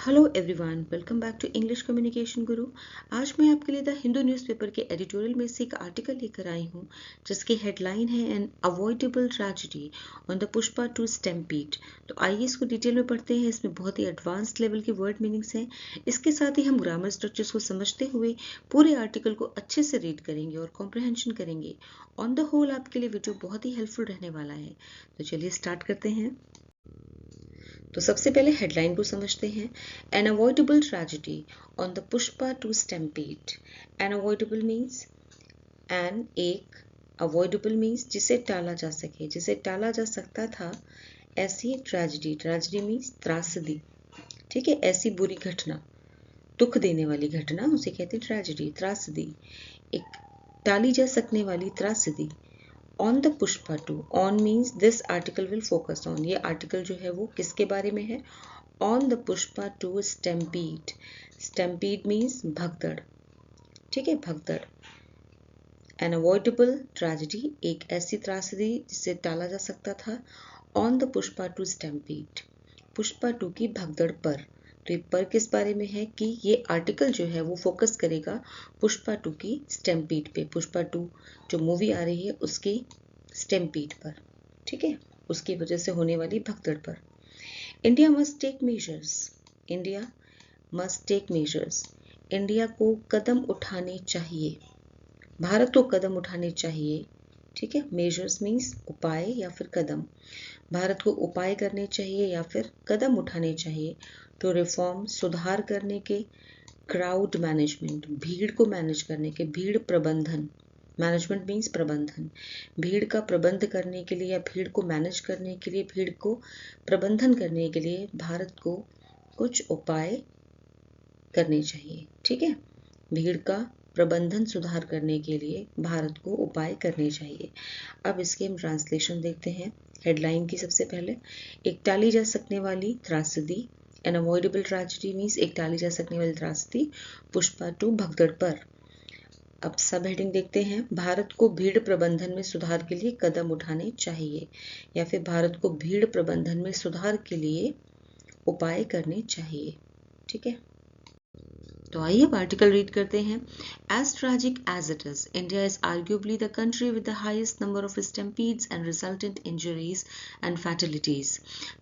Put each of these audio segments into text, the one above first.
Hello everyone, welcome back to English communication guru. आज मैं आपके लिए द हिंदू न्यूज़पेपर के एडिटोरियल में से एक आर्टिकल लेकर आई हूँ जिसकी हेडलाइन है an avoidable tragedy on the Pushpa 2 stampede. तो आइए इसको डिटेल में पढ़ते हैं। इसमें बहुत ही एडवांस्ड लेवल के वर्ड मीनिंग्स हैं। इसके साथ ही हम ग्रामर स्ट्रक्चर्स को समझते हुए पूरे आर्टिकल को अच्छे से रीड करेंगे और कॉम्प्रहेंशन करेंगे। ऑन द होल आपके लिए वीडियो बहुत ही हेल्पफुल रहने वाला है। तो चलिए स्टार्ट करते हैं। तो सबसे पहले हेडलाइन को समझते हैं। An avoidable tragedy on the Pushpa 2 stampede. An avoidable means an एक, अवॉइडेबल मीन्स जिसे टाला जा सके, जिसे टाला जा सकता था। ऐसी ट्रेजेडी, ट्रेजेडी मीन्स त्रासदी, ठीक है। ऐसी बुरी घटना, दुख देने वाली घटना, उसे कहते हैं ट्रेजेडी, त्रासदी। एक टाली जा सकने वाली त्रासदी। On the Pushpa 2, on means this article will focus on, ये आर्टिकल जो है वो किसके बारे में है? On the Pushpa 2 stampede. Stampede means भगदड़, ठीक है, भगदड़। एन अवॉइडेबल ट्रेजेडी, एक ऐसी त्रासदी जिसे टाला जा सकता था। On the Pushpa 2 stampede, Pushpa 2 की भगदड़ पर। तो ये पर किस बारे में है कि ये आर्टिकल जो है वो फोकस करेगा पुष्पा 2 की स्टैम्पीड पे, पुष्पा 2 जो मूवी आ रही है उसकी स्टैम्पीड पर, ठीक है, उसकी वजह से होने वाली भगदड़ पर। India must take measures, India must take measures, India को कदम उठाने चाहिए, भारत को कदम उठाने चाहिए, ठीक है। मेजर्स मीन्स उपाय या फिर कदम, भारत को उपाय करने चाहिए या फिर कदम उठाने चाहिए। टू रिफॉर्म, सुधार करने के। क्राउड मैनेजमेंट, भीड़ को मैनेज करने के, भीड़ प्रबंधन, मैनेजमेंट मीन्स प्रबंधन, भीड़ का प्रबंध करने के लिए या भीड़ को मैनेज करने के लिए, भीड़ को प्रबंधन करने के लिए भारत को कुछ उपाय करने चाहिए, ठीक है। भीड़ का प्रबंधन सुधार करने के लिए भारत को उपाय करने चाहिए। अब इसके हम ट्रांसलेशन देखते हैं। हेडलाइन की सबसे पहले, एक टाली जा सकने वाली त्रासदी, एन अवॉइडेबल ट्रेजेडी मीन्स एक टाली जा सकने वाली त्रासदी, पुष्पा 2 भगदड़ पर। अब सब हेडिंग देखते हैं। भारत को भीड़ प्रबंधन में सुधार के लिए कदम उठाने चाहिए, या फिर भारत को भीड़ प्रबंधन में सुधार के लिए उपाय करने चाहिए, ठीक है। तो आइए अब आर्टिकल रीड करते हैं। As tragic as it is, India is arguably the country with the highest number of stampedes and resultant injuries and fatalities.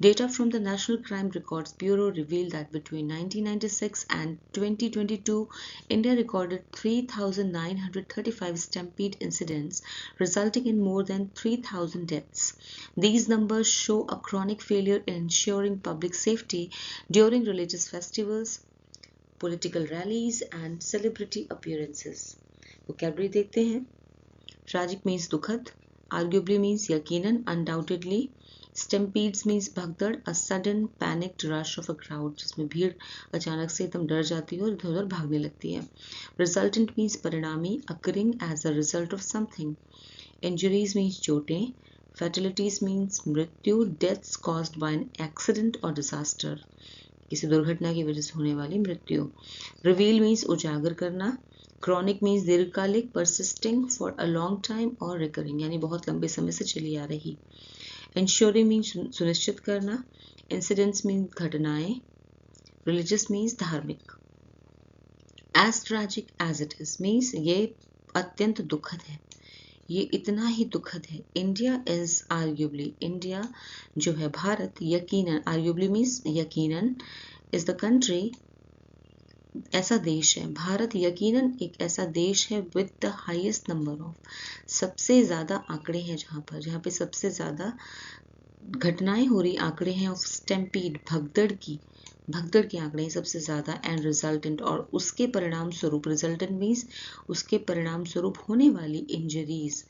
Data from the National Crime Records Bureau revealed that between 1996 and 2022, India recorded 3,935 stampede incidents, resulting in more than 3,000 deaths. These numbers show a chronic failure in ensuring public safety during religious festivals, political rallies and celebrity appearances. Vocabulary देखते हैं। Tragic means दुखद, arguably means यकीनन, undoubtedly, stampedes means भगदड़, a sudden panicked rush of a crowd जिसमें भीड़ अचानक से एकदम डर जाती है और इधर उधर भागने लगती है। Resultant means परिणामी, occurring as a result of something. Injuries means चोटें, fatalities means मृत्यु, deaths caused by an accident or disaster, किसी दुर्घटना की वजह से होने वाली मृत्यु। रिवील मीन्स उजागर करना, क्रॉनिक मीन्स दीर्घकालिक, persisting for a long time और रिकरिंग यानी बहुत लंबे समय से चली आ रही। इंश्योरिंग मीन्स सुनिश्चित करना, इंसिडेंट्स मीन्स घटनाएं, रिलीजियस मीन्स धार्मिक। As tragic as it is means ये अत्यंत दुखद है, ये इतना ही दुखद है। इंडिया इज आर्ग्यूबली, इंडिया जो है भारत, यकीनन, आर्ग्यूबली मीन्स यकीनन, इज द कंट्री, ऐसा देश है, भारत यकीनन एक ऐसा देश है with the highest number of, सबसे ज्यादा आंकड़े हैं जहाँ पे सबसे ज्यादा घटनाएं हो रही, आंकड़े हैं ऑफ स्टैम्पीड, भगदड़ के आंकड़े सबसे ज्यादा, एंड रिजल्टेंट और उसके परिणाम स्वरूप, रिजल्टेंट मीन्स उसके परिणाम स्वरूप होने वाली इंजरीज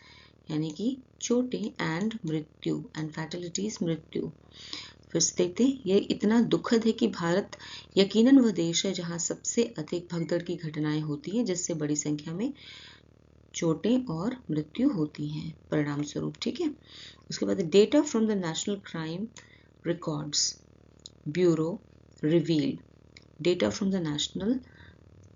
यानी कि चोटें, एंड मृत्यु, एंड फैटलिटीज मृत्यु। फिर से देखते हैं, ये इतना दुखद है कि भारत यकीनन वह देश है जहां सबसे अधिक भगदड़ की घटनाएं होती हैं, जिससे बड़ी संख्या में चोटें और मृत्यु होती हैं परिणाम स्वरूप, ठीक है। उसके बाद data from the national crime records bureau reveal, data from the national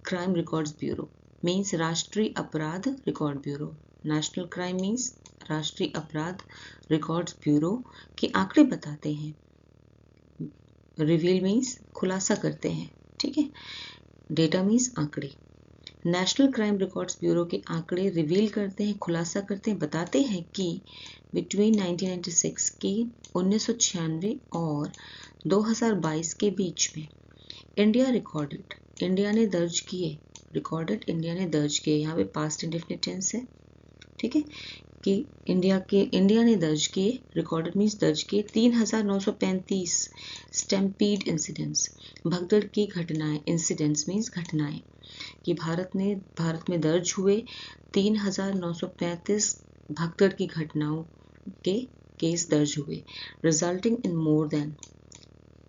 crime records bureau means राष्ट्रीय अपराध record bureau, national crime means राष्ट्रीय अपराध रिकॉर्ड्स ब्यूरो के आंकड़े बताते हैं, रिवील मीन्स खुलासा करते हैं, ठीक है। डेटा मीन्स आंकड़े। नेशनल क्राइम रिकॉर्ड्स ब्यूरो के आंकड़े रिवील करते हैं, खुलासा करते हैं, बताते हैं कि बिटवीन 1996 की 1996 और 2022 के बीच में इंडिया ने दर्ज किए, इंडिया ने दर्ज किए, यहाँ पे पास्ट इंडेफिनिट टेंस है, ठीक है, कि इंडिया ने दर्ज किए, रिकॉर्डेड मीन्स दर्ज किए 3935 स्टैम्पीड इंसिडेंट्स, भगदड़ की घटनाएं, इंसिडेंट्स मीन्स घटनाएं, कि भारत में दर्ज हुए 3935 भगदड़ की घटनाओं के केस दर्ज हुए, रिजल्टिंग इन मोर देन,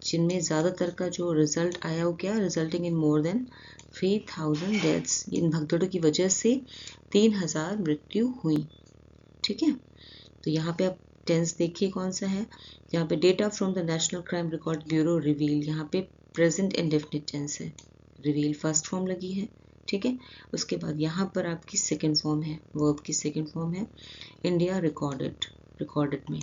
जिनमें ज्यादातर का जो रिजल्ट आया वो क्या, resulting in more than 3000 deaths, इन भगदड़ों की वजह से 3000 मृत्यु हुई, ठीक है। तो यहाँ पे आप टेंस देखिए कौन सा है, यहाँ पे data from the national crime record bureau reveal, यहाँ पे प्रेजेंट इंडेफिनिट टेंस है, रिवील फर्स्ट फॉर्म लगी है, ठीक है। उसके बाद यहाँ पर आपकी सेकंड फॉर्म है, वर्ब की सेकंड फॉर्म है इंडिया रिकॉर्डेड में।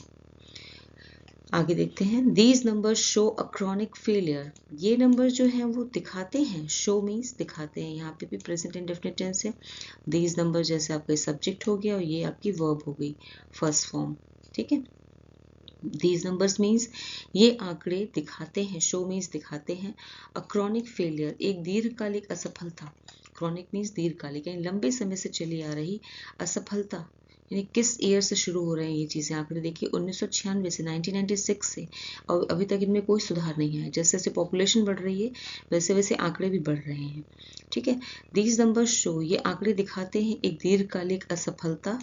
आगे देखते हैं, these numbers show a chronic failure, ये नंबर जो है वो दिखाते हैं, शो मीन्स दिखाते हैं, यहाँ पे भी प्रेजेंट इंडेफिनिट टेंस है, दीज नंबर जैसे आपका सब्जेक्ट हो गया और ये आपकी वर्ब हो गई फर्स्ट फॉर्म, ठीक है। दीज नंबर्स मीन्स ये आंकड़े दिखाते हैं, शो मीन्स दिखाते हैं, अ क्रॉनिक फेलियर एक दीर्घकालिक असफलता, क्रॉनिक मीन्स दीर्घकालिक यानी लंबे समय से चली आ रही असफलता, यानी किस ईयर से शुरू हो रहे हैं ये चीज़ें, आंकड़े देखिए 1996 से 1996 से, और अभी तक इनमें कोई सुधार नहीं है, जैसे जैसे पॉपुलेशन बढ़ रही है वैसे वैसे आंकड़े भी बढ़ रहे हैं, ठीक है। दीज नंबर्स शो, ये आंकड़े दिखाते हैं एक दीर्घकालिक असफलता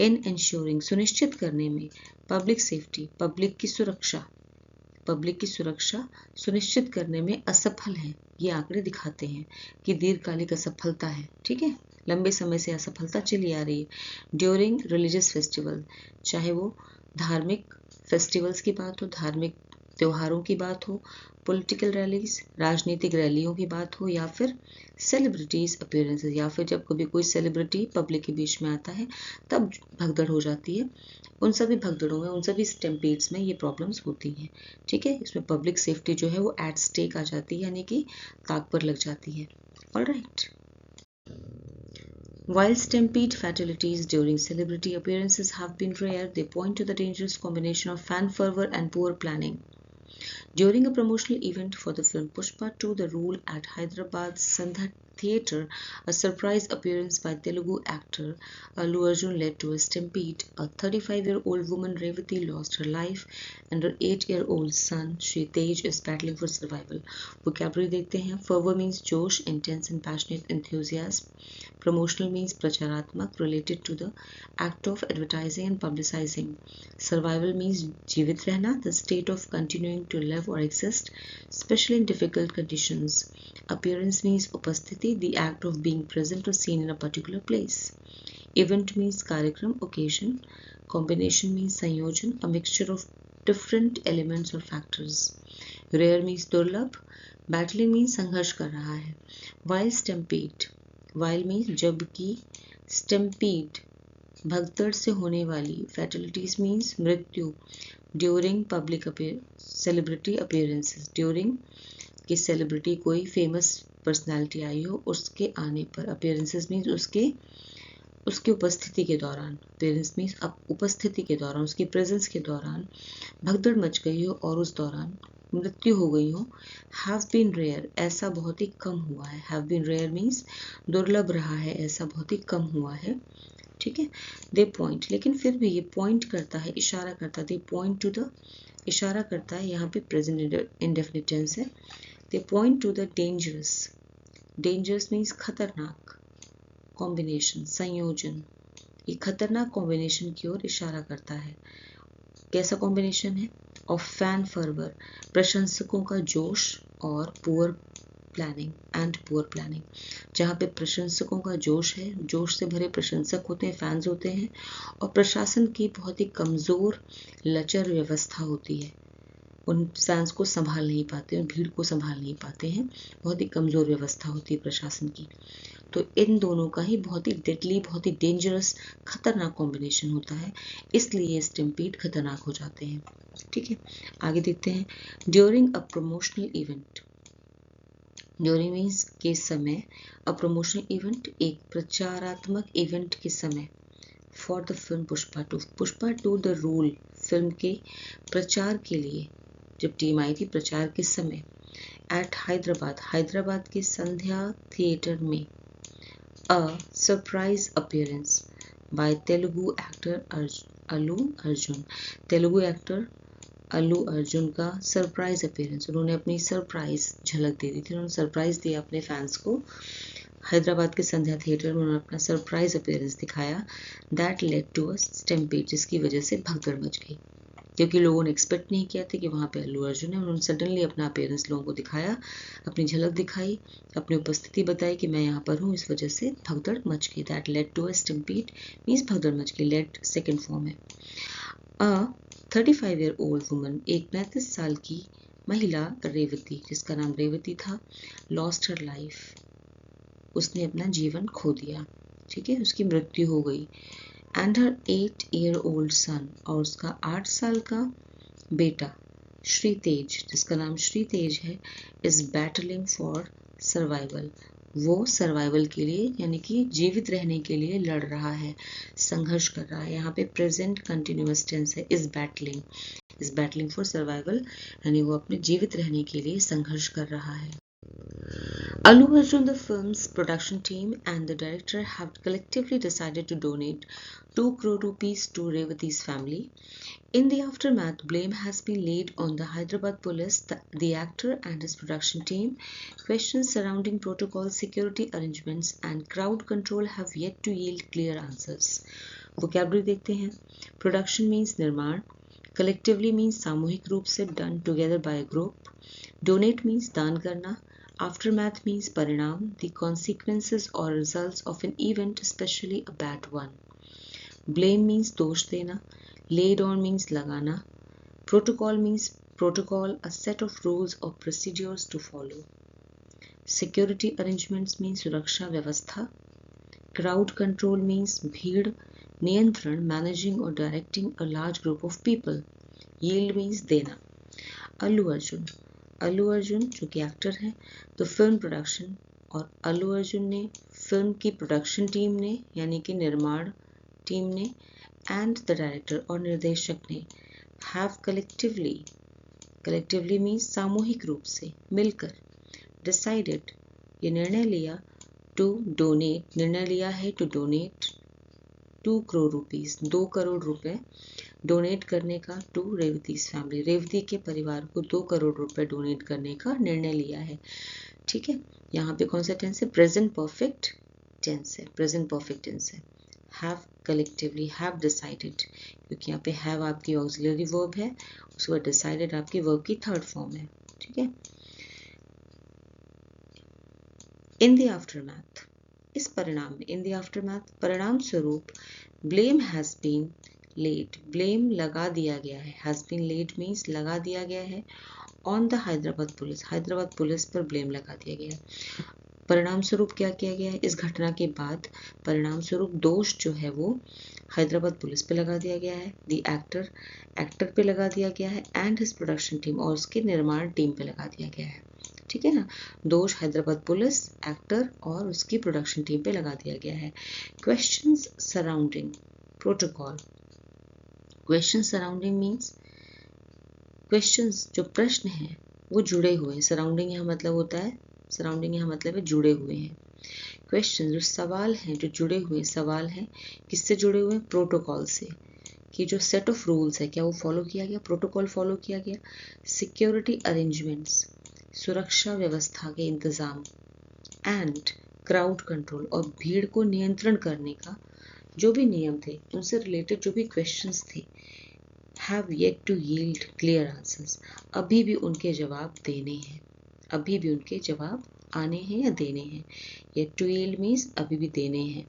इन इंश्योरिंग, सुनिश्चित करने में, पब्लिक सेफ्टी, पब्लिक की सुरक्षा सुनिश्चित करने में असफल है, ये आंकड़े दिखाते हैं कि दीर्घकालिक असफलता है, ठीक है, लंबे समय से असफलता चली आ रही है। ड्यूरिंग रिलीजियस फेस्टिवल, चाहे वो धार्मिक फेस्टिवल्स की बात हो, धार्मिक त्योहारों की बात हो, पॉलिटिकल रैलीज, राजनीतिक रैलियों की बात हो, या फिर सेलिब्रिटीज अपीयरेंसेस, या फिर जब कभी कोई सेलिब्रिटी पब्लिक के बीच में आता है तब भगदड़ हो जाती है, उन सभी भगदड़ों में, उन सभी स्टैम्पीड्स में ये प्रॉब्लम्स होती हैं, ठीक है। इसमें पब्लिक सेफ्टी जो है वो एट स्टेक आ जाती है, यानी कि ताक पर लग जाती है, alright. While stampede fatalities during celebrity appearances have been rare, they point to the dangerous combination of fan fervor and poor planning. During a promotional event for the film Pushpa 2 The Rule at Hyderabad's Sandhya Theatre, a surprise appearance by Telugu actor Allu Arjun led to a stampede. A 35-year-old woman Revati lost her life and her 8-year-old son Shri Tej is battling for survival. Vocabulary देखते हैं, fervor means जोश, intense and passionate enthusiasm. Promotional means प्रचारात्मक, related to the act of advertising and publicizing. Survival means जीवित रहना, the state of continuing to live or exist, especially in difficult conditions. Appearance means उपस्थिति, the act of being present or seen in a particular place. Event means कार्यक्रम, occasion. Combination means संयोजन, a mixture of different elements or factors. Rare means दुर्लभ. Battling means संघर्ष कर रहा है. While stampede, while means जबकि, stampede भगदड़ से होने वाली, fatalities means मृत्यु, during public celebrity appearances, during कि सेलिब्रिटी कोई फेमस पर्सनालिटी आई हो उसके आने पर, appearances means उसके उपस्थिति के दौरान, appearance means उपस्थिति के दौरान, उसकी प्रेजेंस के दौरान भगदड़ मच गई हो और उस दौरान मृत्यु हो गई हो। have been rare, ऐसा बहुत ही कम हुआ है, have been rare means दुर्लभ रहा है, ऐसा बहुत ही कम हुआ है, ठीक है। दे पॉइंट, लेकिन फिर भी ये पॉइंट करता है, इशारा करता है, दे पॉइंट टू द, इशारा करता है, यहाँ पे प्रेजेंट इंडेफिनिट टेंस है, they point to the dangerous, dangerous means खतरनाक, कॉम्बिनेशन, संयोजन, ये खतरनाक कॉम्बिनेशन की ओर इशारा करता है। कैसा कॉम्बिनेशन है, ऑफ फैन फर्वर, प्रशंसकों का जोश, और poor planning and poor planning, जहाँ पे प्रशंसकों का जोश है, जोश से भरे प्रशंसक होते हैं, फैंस होते हैं, और प्रशासन की बहुत ही कमजोर लचर व्यवस्था होती है, उन फैंस को संभाल नहीं पाते, उन भीड़ को संभाल नहीं पाते हैं। बहुत ही कमज़ोर व्यवस्था होती है प्रशासन की। तो इन दोनों का ही बहुत ही डेडली, बहुत ही डेंजरस, खतरनाक कॉम्बिनेशन होता है, इसलिए स्टैम्पीड खतरनाक हो जाते हैं। ठीक है, आगे देखते हैं। During a promotional event, during means के समय, अ प्रमोशनल इवेंट एक प्रचारात्मक इवेंट के समय, for the film Pushpa two, Pushpa two the rule film के प्रचार के लिए जब टीम आई थी, प्रचार के समय, एट हैदराबाद, हैदराबाद के संध्या थिएटर में, a surprise appearance by Telugu actor Allu Arjun, Telugu actor Allu Arjun का सरप्राइज अपीयरेंस, उन्होंने अपनी सरप्राइज झलक दे दी थी, उन्होंने सरप्राइज दिया अपने फैंस को। हैदराबाद के संध्या थिएटर में उन्होंने अपना सरप्राइज अपीयरेंस दिखाया। That led to a stampede, जिसकी वजह से भगदड़ मच गई, क्योंकि लोगों ने एक्सपेक्ट नहीं किया था कि वहाँ पे अल्लू अर्जुन है। उन्होंने सडनली अपना अपीयरेंस लोगों को दिखाया, अपनी झलक दिखाई, अपनी उपस्थिति बताई कि मैं यहाँ पर हूँ, इस वजह से भगदड़ मच गई। That led to a stampede means भगदड़ मच गई, लेड सेकेंड फॉर्म है। अ 35-year-old वुमन, एक 35 साल की महिला रेवती, जिसका नाम रेवती था, लॉस्ट हर लाइफ, उसने अपना जीवन खो दिया। ठीक है, उसकी मृत्यु हो गई। एंड हर 8-year-old सन, और उसका 8 साल का बेटा श्री तेज, जिसका नाम श्री तेज है, इज बैटलिंग फॉर सर्वाइवल, वो सर्वाइवल के लिए यानी कि जीवित रहने के लिए लड़ रहा है, संघर्ष कर रहा है। यहाँ पे प्रेजेंट कंटिन्यूअस टेंस है, इज बैटलिंग फॉर सर्वाइवल, यानी वो अपने जीवित रहने के लिए संघर्ष कर रहा है। Allu Arjun, the film's production team and the director have collectively decided to donate 2 crore rupees to Revati's family. In the aftermath, blame has been laid on the Hyderabad police, the actor and his production team. Questions surrounding protocol, security arrangements and crowd control have yet to yield clear answers. Vocabulary देखते हैं। Production means निर्माण, collectively means सामूहिक रूप से, done together by a group. Donate means दान करना, aftermath means परिणाम, the consequences or results of an event, especially a bad one. Blame means दोष देना, laid on means लगाना, protocol means protocol, a set of rules or procedures to follow. Security arrangements means सुरक्षा व्यवस्था, crowd control means भीड़, नियंत्रण managing or directing a large group of people. Yield means देना। अल्लू अर्जुन जो कि एक्टर है, तो फिल्म प्रोडक्शन, और अल्लू अर्जुन ने फिल्म की प्रोडक्शन टीम ने यानी कि निर्माण टीम ने, एंड द डायरेक्टर और निर्देशक ने, हैव कलेक्टिवली मीन्स सामूहिक रूप से, मिलकर, डिसाइडेड ये निर्णय लिया, टू डोनेट निर्णय लिया है, to donate 2 crore rupees 2 crore रुपए डोनेट करने का टू रेवतीज फैमिली, रेवती के परिवार को 2 करोड़ रुपए डोनेट करने का निर्णय लिया है। ठीक है, यहाँ पे कौन सा टेंस है? प्रेजेंट परफेक्ट टेंस है, प्रेजेंट परफेक्ट टेंस है। हैव कलेक्टिवली, हैव डिसाइडेड, क्योंकि यहाँ पे हैव आपकी ऑक्सिलरी वर्ब है, उसके बाद डिसाइडेड आपकी वर्ब की थर्ड फॉर्म है। ठीक है, इन द आफ्टरमैथ, इस परिणाम में, इन द आफ्टरमैथ परिणाम स्वरूप, blame has been led, blame लगा दिया गया है, हैज बीन लेड मीन्स लगा दिया गया है, on the Hyderabad police, Hyderabad police पर ब्लेम लगा दिया गया है। परिणाम स्वरूप क्या किया गया है? इस घटना के बाद परिणाम स्वरूप दोष जो है वो हैदराबाद पुलिस पे लगा दिया गया है, द एक्टर पे लगा दिया गया है, एंड हिज प्रोडक्शन टीम और उसके निर्माण टीम पे लगा दिया गया है। ठीक है ना, दोष हैदराबाद पुलिस, एक्टर और उसकी प्रोडक्शन टीम पे लगा दिया गया है। Questions surrounding protocol, question surrounding means questions जो प्रश्न हैं वो जुड़े हुए हैं, सराउंडिंग यहाँ मतलब होता है, सराउंडिंग यहाँ मतलब है जुड़े हुए हैं। क्वेश्चन जो सवाल हैं, जो जुड़े हुए सवाल हैं, किससे जुड़े हुए हैं? प्रोटोकॉल से, कि जो सेट ऑफ रूल्स है क्या वो फॉलो किया गया, प्रोटोकॉल फॉलो किया गया। सिक्योरिटी अरेंजमेंट्स, सुरक्षा व्यवस्था के इंतजाम, एंड क्राउड कंट्रोल और भीड़ को नियंत्रण करने का जो भी नियम थे, उनसे रिलेटेड जो भी क्वेश्चंस थे, have yet to yield clear answers, अभी भी उनके जवाब देने हैं, अभी भी उनके जवाब आने हैं या देने हैं। येट टू यील्ड मीन्स अभी भी देने हैं,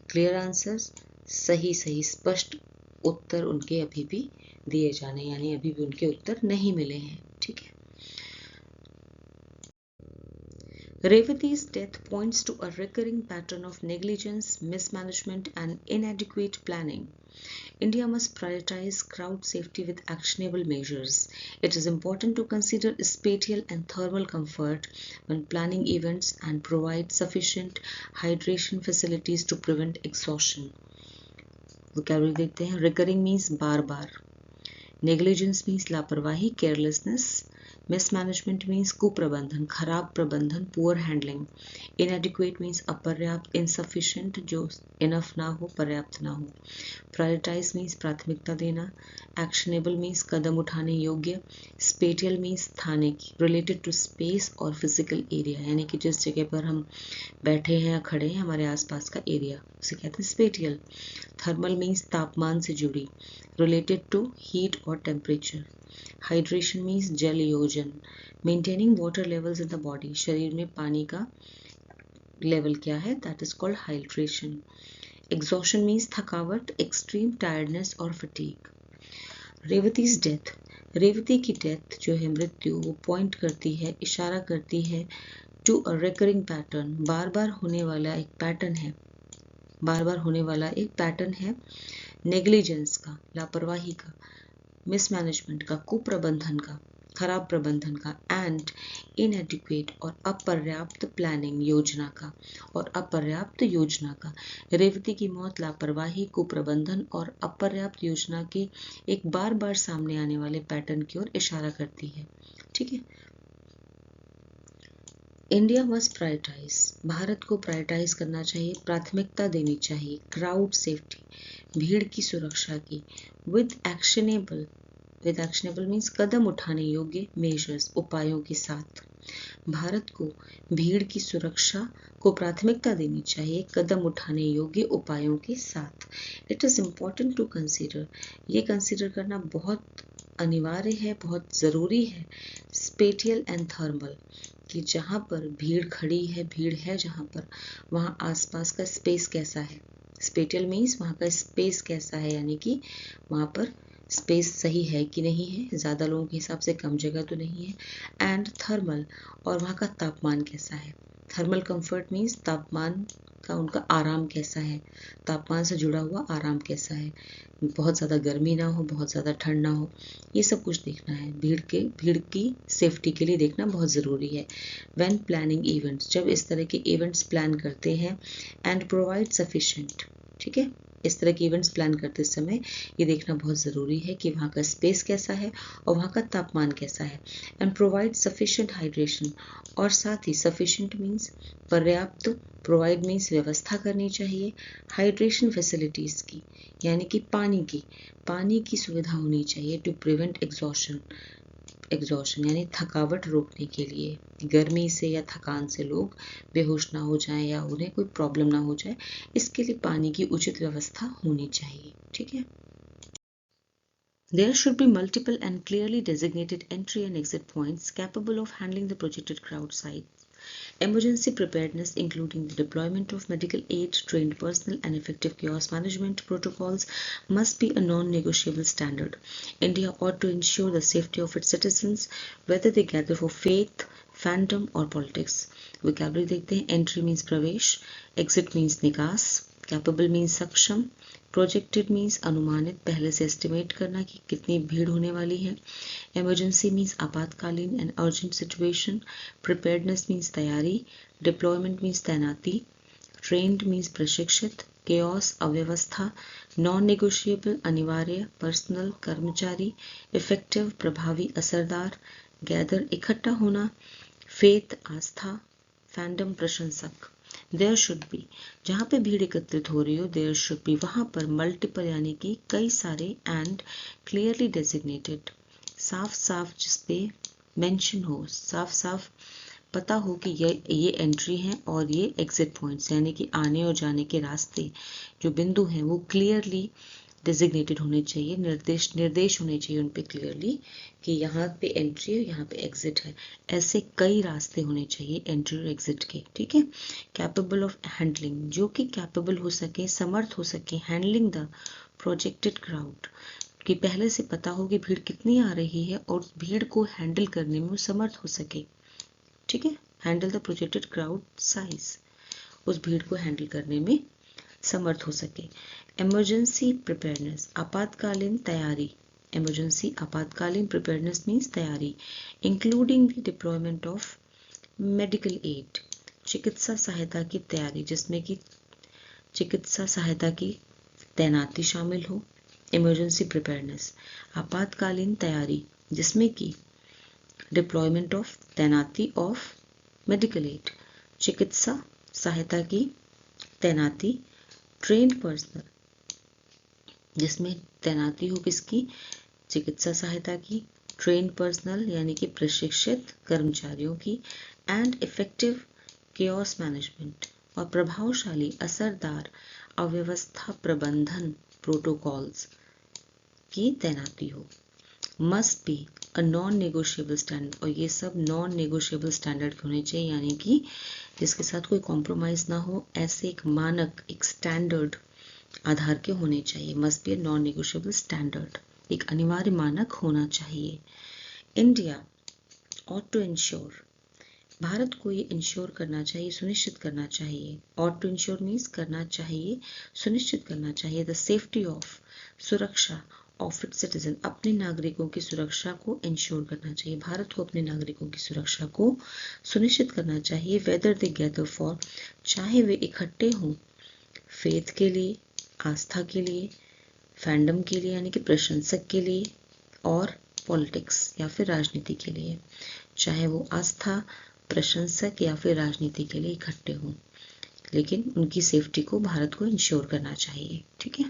क्लियर आंसर्स सही स्पष्ट उत्तर उनके अभी भी दिए जाने, यानी अभी भी उनके उत्तर नहीं मिले हैं। ठीक है। Revati's death points to a recurring pattern of negligence, mismanagement, and inadequate planning. India must prioritize crowd safety with actionable measures. It is important to consider spatial and thermal comfort when planning events and provide sufficient hydration facilities to prevent exhaustion. Vocabulary देखते हैं. Recurring means बार बार. Negligence means लापरवाही, carelessness. Mismanagement means कुप्रबंधन, खराब प्रबंधन, poor handling. Inadequate means अपर्याप्त, insufficient, जो enough ना हो, पर्याप्त ना हो. Prioritize means प्राथमिकता देना. Actionable means कदम उठाने योग्य. Spatial means स्थानिक, related to space और physical area, यानी कि जिस जगह पर हम बैठे हैं या खड़े हैं, हमारे आसपास का एरिया, उसे कहते हैं स्पेटियल. थर्मल मीन्स तापमान से जुड़ी, रिलेटेड टू हीट और टेम्परेचर. हाइड्रेशन मीन्स जल योजन, maintaining water levels in the body, शरीर में पानी का लेवल क्या है, that is called hydration. Exhaustion means थकावट, एक्सट्रीम टायर्डनेस और फटीग. रेवतीज डेथ, रेवती की डेथ जो है, मृत्यु, वो पॉइंट करती है, इशारा करती है टू अ रिकरिंग पैटर्न, बार बार होने वाला एक पैटर्न है, बार बार होने वाला एक पैटर्न है. नेग्लिजेंस का, लापरवाही का. मिसमैनेजमेंट का, कुप्रबंधन का, खराब प्रबंधन का. एंड इनएडिक्वेट और अपर्याप्त प्लानिंग, योजना का, और अपर्याप्त योजना का. रेवती की मौत लापरवाही, कुप्रबंधन और अपर्याप्त योजना के एक बार बार सामने आने वाले पैटर्न की ओर इशारा करती है. ठीक है. इंडिया मस्ट प्रायोरिटाइज, भारत को प्रायोरिटाइज करना चाहिए, प्राथमिकता देनी चाहिए. क्राउड सेफ्टी, भीड़ की सुरक्षा की. विद एक्शनेबल मीन्स कदम उठाने योग्य, मेजर्स, उपायों के साथ. भारत को भीड़ की सुरक्षा को प्राथमिकता देनी चाहिए, कदम उठाने योग्य उपायों के साथ. It is important to consider, ये कंसीडर करना बहुत अनिवार्य है, बहुत ज़रूरी है. स्पेटियल एंड थर्मल, कि जहाँ पर भीड़ खड़ी है, भीड़ है जहाँ पर, वहाँ आसपास का स्पेस कैसा है. स्पेटियल मीन्स वहाँ का स्पेस कैसा है, यानी कि वहाँ पर स्पेस सही है कि नहीं है, ज़्यादा लोगों के हिसाब से कम जगह तो नहीं है. एंड थर्मल, और वहाँ का तापमान कैसा है. थर्मल कंफर्ट मीन्स तापमान का उनका आराम कैसा है, तापमान से जुड़ा हुआ आराम कैसा है, बहुत ज़्यादा गर्मी ना हो, बहुत ज़्यादा ठंड ना हो, ये सब कुछ देखना है. भीड़ की सेफ्टी के लिए देखना बहुत ज़रूरी है. व्हेन प्लानिंग इवेंट्स, जब इस तरह के इवेंट्स प्लान करते हैं. एंड प्रोवाइड सफिशेंट, ठीक है, इस तरह के इवेंट्स प्लान करते समय ये देखना बहुत ज़रूरी है कि वहाँ का स्पेस कैसा है और वहाँ का तापमान कैसा है. एंड प्रोवाइड सफिशेंट हाइड्रेशन, और साथ ही सफिशेंट मीन्स पर्याप्त, प्रोवाइड मीन्स व्यवस्था करनी चाहिए, हाइड्रेशन फैसिलिटीज़ की, यानी कि पानी की सुविधा होनी चाहिए. टू प्रिवेंट एग्जॉशन यानी थकावट रोकने के लिए, गर्मी से या थकान से लोग बेहोश ना हो जाएं या उन्हें कोई प्रॉब्लम ना हो जाए, इसके लिए पानी की उचित व्यवस्था होनी चाहिए. ठीक है. There should be multiple and clearly designated entry and exit points capable of handling the projected crowd size. Emergency preparedness, including the deployment of medical aid, trained personnel, and effective chaos management protocols, must be a non-negotiable standard. India ought to ensure the safety of its citizens, whether they gather for faith, fandom, or politics. Vocabulary देखते हैं. Entry means प्रवेश, exit means निकास, capable means सक्षम, projected means अनुमानित, पहले से estimate करना कि कितनी भीड़ होने वाली है. इमरजेंसी मीन्स आपातकालीन and urgent situation. Preparedness means तैयारी. डिप्लॉयमेंट मीन्स तैनाती. ट्रेंड मीन्स प्रशिक्षित. केओस अव्यवस्था. नॉन नेगोशिएबल अनिवार्य, पर्सनल कर्मचारी. इफेक्टिव प्रभावी असरदार. गैदर इकट्ठा होना. फेथ आस्था. फैंडम प्रशंसक. देयर शुड बी, जहाँ पे भीड़ एकत्रित हो रही हो, देयर शुड बी, वहाँ पर मल्टीपल यानी कि कई सारे, एंड क्लियरली डेजिग्नेटेड, साफ साफ जिसपे मेंशन हो, साफ साफ पता हो कि ये एंट्री हैं और ये एग्जिट पॉइंट्स, यानी कि आने और जाने के रास्ते जो बिंदु हैं वो क्लियरली डेजिग्नेटेड होने चाहिए, निर्देश होने चाहिए उन पे क्लियरली कि यहाँ पे एंट्री है, यहाँ पे एग्जिट है. ऐसे कई रास्ते होने चाहिए एंट्री और एग्जिट के. ठीक है. कैपेबल ऑफ हैंडलिंग, जो कि कैपेबल हो सके, समर्थ हो सके, हैंडलिंग द प्रोजेक्टेड क्राउड, कि पहले से पता हो कि भीड़ कितनी आ रही है और भीड़ को हैंडल करने में वो समर्थ हो सके। ठीक है, handle the projected crowd size, उस भीड़ को हैंडल करने में समर्थ हो सके। इमरजेंसी प्रिपेयरनेस, आपातकालीन तैयारी। इमरजेंसी आपातकालीन प्रिपेयरनेस मीन्स तैयारी, including the deployment of medical aid, चिकित्सा सहायता की तैयारी जिसमें कि चिकित्सा सहायता की तैनाती शामिल हो। इमरजेंसी प्रिपेयरनेस, आपातकालीन तैयारी जिसमें कि डिप्लॉयमेंट ऑफ, तैनाती ऑफ मेडिकल एड, चिकित्सा सहायता की तैनाती। ट्रेन्ड पर्सनल, जिसमें तैनाती हो किसकी, चिकित्सा सहायता की। ट्रेन्ड पर्सनल यानी कि प्रशिक्षित कर्मचारियों की। एंड इफेक्टिव केओस मैनेजमेंट, और प्रभावशाली असरदार अव्यवस्था प्रबंधन प्रोटोकॉल्स की तैनाती हो। Must be a non negotiable standard, और ये सब नॉन नेगोशिएबल स्टैंडर्ड के होने चाहिए, यानी कि जिसके साथ कोई कॉम्प्रोमाइज ना हो, ऐसे एक मानक, एक स्टैंडर्ड आधार के होने चाहिए। Must be a non negotiable standard, एक अनिवार्य मानक होना चाहिए। India ought to ensure, Bharat को ये इंश्योर करना चाहिए, सुनिश्चित करना चाहिए। ought to ensure मीन्स करना चाहिए, सुनिश्चित करना चाहिए। द सेफ्टी ऑफ, सुरक्षा ऑफ इट्स सिटीजन, अपने नागरिकों की सुरक्षा को इंश्योर करना चाहिए। भारत को अपने नागरिकों की सुरक्षा को सुनिश्चित करना चाहिए। वेदर दे गैदर फॉर, चाहे वे इकट्ठे हों फेथ के लिए, आस्था के लिए, फैंडम के लिए यानी कि प्रशंसक के लिए, और पॉलिटिक्स या फिर राजनीति के लिए, चाहे वो आस्था, प्रशंसक या फिर राजनीति के लिए इकट्ठे हों, लेकिन उनकी सेफ्टी को भारत को इंश्योर करना चाहिए। ठीक है।